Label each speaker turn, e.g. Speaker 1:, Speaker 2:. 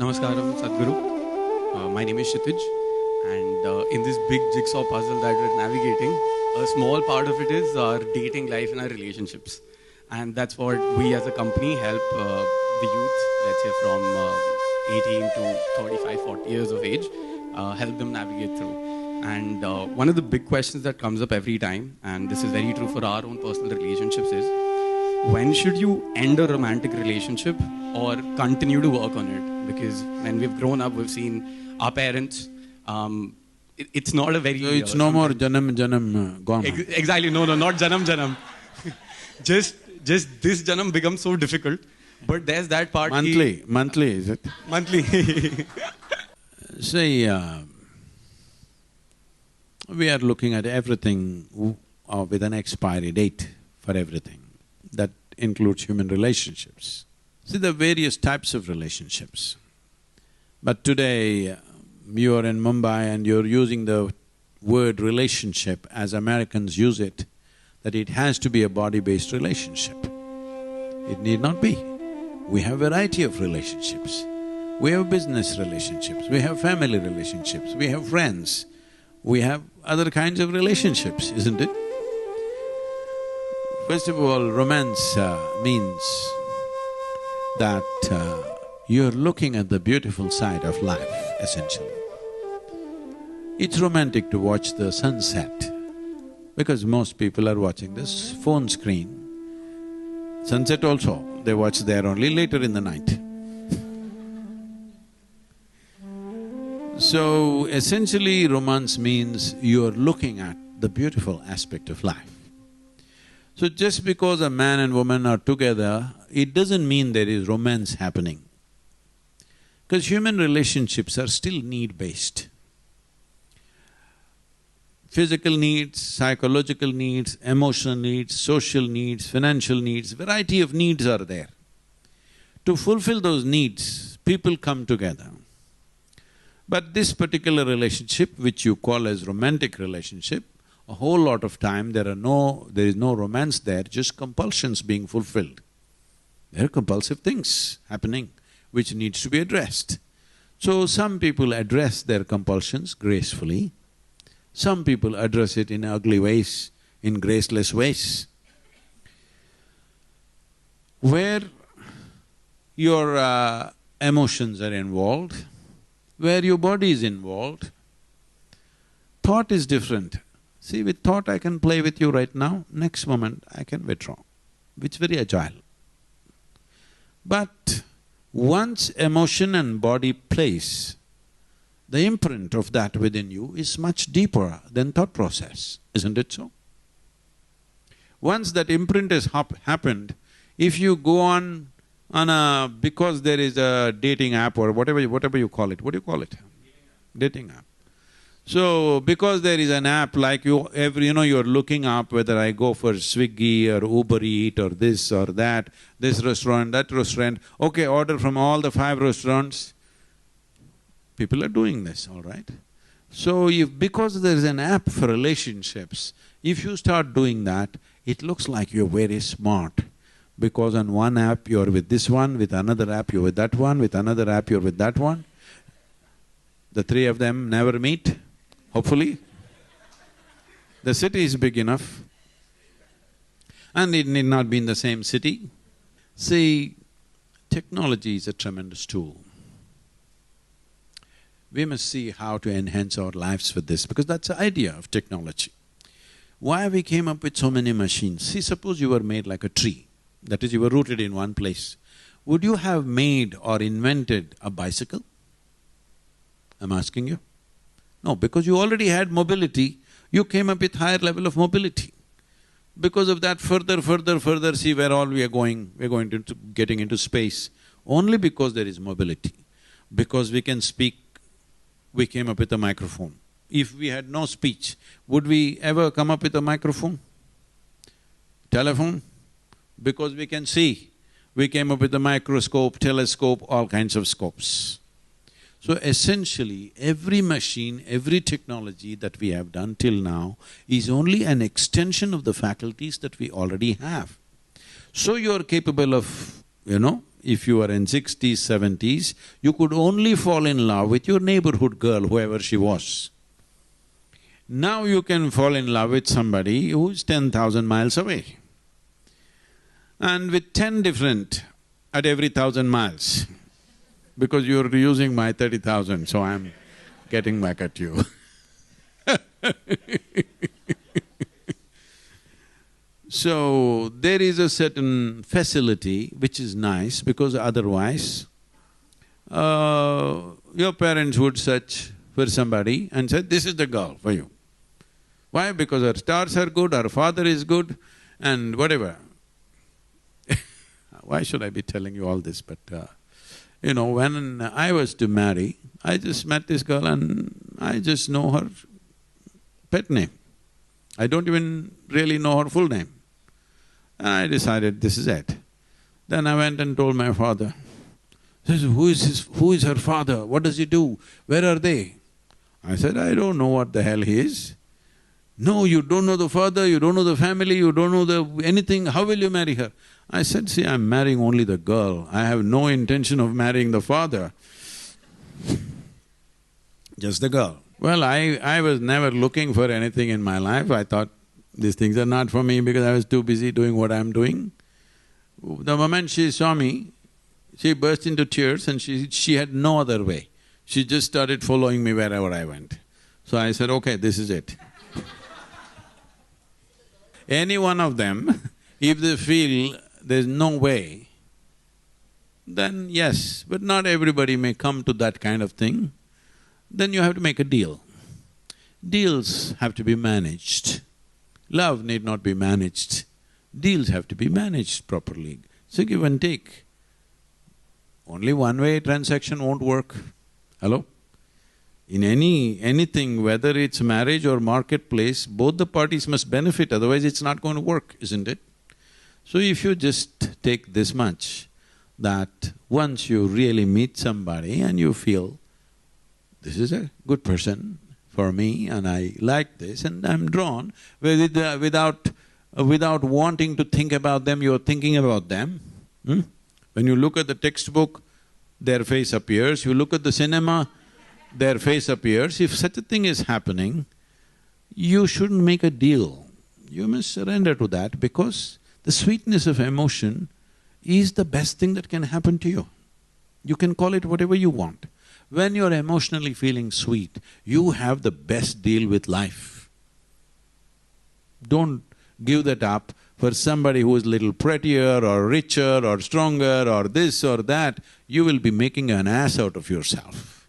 Speaker 1: Namaskaram, Sadhguru. My name is Kshitij, and in this big jigsaw puzzle that we're navigating, a small part of it is our dating life and our relationships. And that's what we as a company help the youth, let's say from 18 to 35, 40 years of age, help them navigate through. And one of the big questions that comes up every time, and this is very true for our own personal relationships, is when should you end a romantic relationship or continue to work on it? Because when we've grown up, we've seen our parents. It's not a very.
Speaker 2: So it's no more janam gone.
Speaker 1: Exactly, no, not janam. just this janam becomes so difficult. But there's that part.
Speaker 2: Monthly is it?
Speaker 1: Monthly.
Speaker 2: See, we are looking at everything with an expiry date for everything. That includes human relationships. See, there are various types of relationships. But today, you are in Mumbai and you're using the word relationship as Americans use it, that it has to be a body-based relationship. It need not be. We have a variety of relationships. We have business relationships, we have family relationships, we have friends, we have other kinds of relationships, isn't it? First of all, romance means that you're looking at the beautiful side of life, essentially. It's romantic to watch the sunset, because most people are watching this phone screen. Sunset also, they watch there only later in the night. So, essentially, romance means you're looking at the beautiful aspect of life. So just because a man and woman are together, it doesn't mean there is romance happening. Because human relationships are still need-based. Physical needs, psychological needs, emotional needs, social needs, financial needs, variety of needs are there. To fulfill those needs, people come together. But this particular relationship, which you call as romantic relationship, a whole lot of time there is no romance there, just compulsions being fulfilled. There are compulsive things happening which needs to be addressed. So some people address their compulsions gracefully, some people address it in ugly ways, in graceless ways. Where your emotions are involved, where your body is involved, thought is different. See, with thought I can play with you right now, next moment I can withdraw. It's very agile. But once emotion and body place, the imprint of that within you is much deeper than thought process, isn't it so? Once that imprint has happened, if you go on because there is a dating app or whatever you call it, what do you call it? Dating app. So, because there is an app like you're looking up whether I go for Swiggy or Uber Eat or this or that, this restaurant, that restaurant, okay, order from all the 5 restaurants. People are doing this, all right? So, because there is an app for relationships, if you start doing that, it looks like you're very smart. Because on one app you're with this one, with another app you're with that one, with another app you're with that one. The 3 of them never meet. Hopefully. The city is big enough and it need not be in the same city. See, technology is a tremendous tool. We must see how to enhance our lives with this, because that's the idea of technology. Why we came up with so many machines? See, suppose you were made like a tree, that is, you were rooted in one place. Would you have made or invented a bicycle? I'm asking you. No, because you already had mobility, you came up with higher level of mobility. Because of that, further, see where all we are going to getting into space. Only because there is mobility. Because we can speak, we came up with a microphone. If we had no speech, would we ever come up with a microphone? Telephone? Because we can see, we came up with a microscope, telescope, all kinds of scopes. So essentially, every machine, every technology that we have done till now is only an extension of the faculties that we already have. So you are capable of, if you were in 60s, 70s, you could only fall in love with your neighborhood girl, whoever she was. Now you can fall in love with somebody who's 10,000 miles away. And with 10 different at every 1,000 miles. Because you're using my 30,000, so I'm getting back at you. So, there is a certain facility which is nice because otherwise, your parents would search for somebody and say, this is the girl for you. Why? Because her stars are good, her father is good and whatever. Why should I be telling you all this? But you know, when I was to marry, I just met this girl and I just know her pet name. I don't even really know her full name. And I decided this is it. Then I went and told my father. He says, who is her father? What does he do? Where are they? I said, I don't know what the hell he is. No, you don't know the father, you don't know the family, you don't know anything, how will you marry her? I said, see, I'm marrying only the girl, I have no intention of marrying the father. Just the girl. Well, I was never looking for anything in my life, I thought these things are not for me because I was too busy doing what I'm doing. The moment she saw me, she burst into tears and she had no other way. She just started following me wherever I went. So I said, okay, this is it. Any one of them, if they feel there's no way, then yes, but not everybody may come to that kind of thing. Then you have to make a deal. Deals have to be managed. Love need not be managed. Deals have to be managed properly. It's a give and take. Only one-way transaction won't work. Hello? In anything, whether it's marriage or marketplace, both the parties must benefit, otherwise it's not going to work, isn't it? So if you just take this much, that once you really meet somebody and you feel, this is a good person for me and I like this and I'm drawn, without wanting to think about them, you're thinking about them. When you look at the textbook, their face appears, you look at the cinema, their face appears. If such a thing is happening, you shouldn't make a deal. You must surrender to that because the sweetness of emotion is the best thing that can happen to you. You can call it whatever you want. When you're emotionally feeling sweet, you have the best deal with life. Don't give that up for somebody who is little prettier or richer or stronger or this or that. You will be making an ass out of yourself.